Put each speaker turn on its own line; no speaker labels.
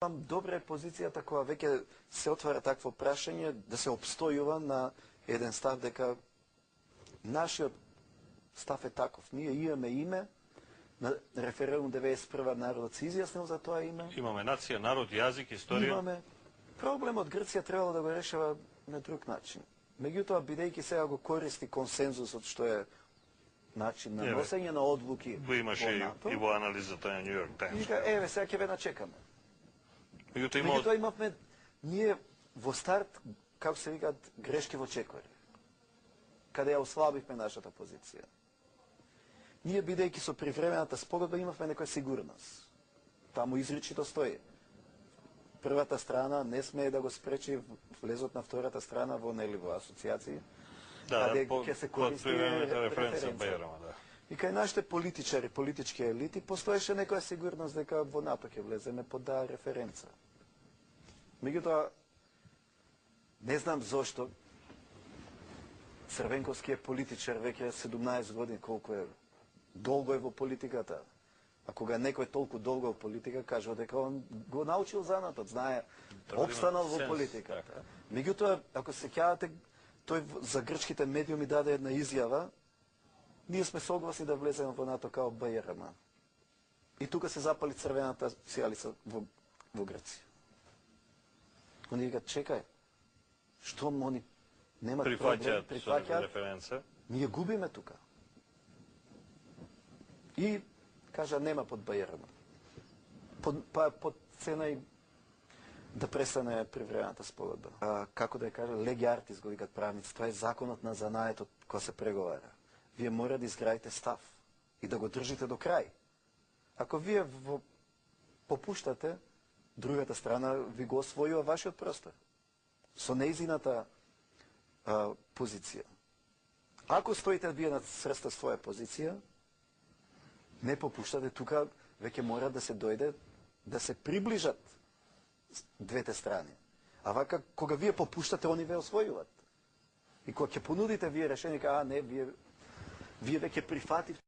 Добра е позицијата кога веќе се отвара такво прашање да се обстојува на еден став дека нашиот став е таков. Ние имаме име, на референдум 91 народот се изјаснил за тоа име.
Имаме нација, народ, јазик, историја.
Имаме. Проблемот Грција требало да го решава на друг начин. Меѓутоа, бидејќи сега го користи консензусот, што е начин на носење на одлуки
во имаше и во анализата на Нью Йорк Таймс.
Вика, еве, сега ќе ве начекаме.
Меѓутоа
имавме, ние во старт, како се викаат, грешки во чекори, каде ја ослабивме нашата позиција. Ние, бидејќи со привремената спогодба, имавме некоја сигурност. Таму изричито стои. Првата страна не смее да го спречи влезот на втората страна во асоцијации, каде ќе се користи референца. И кај нашите политичари, политички елити, постоеше некоја сигурност дека во НАТО ќе влеземе под референца. Меѓутоа, не знам зошто Црвенковски е политичар веќе 17 години, колку е долго е во политиката. А кога некој толку долго во политика, кажува дека он го научил занатот, знае, обстанал во политиката. Меѓутоа, ако се сеќавате, тој за грчките медиуми даде една изјава, ние сме согласни да влеземе во НАТО као БРМ. И тука се запали црвената сијалица во Грција. Они викат, чекај, што они немат проблем, прифаќаат, ние губиме тука. И кажа, нема под БРМ. Под цена и да престане привремената спогодба. Како да ја кажа, леги артис го викат правници, тоа е законот на занаетот кој се преговара. Вие мора да изградите став и да го држите до крај. Ако вие попуштате, другата страна ви го освојува вашиот простор. Со неизината позиција. Ако стоите вие на срста своја позиција, не попуштате, тука веќе мора да се дојде, да се приближат двете страни. А вака, кога вие попуштате, они ве освојуват. И кога ќе понудите вие решение, не, вие веќе прифативте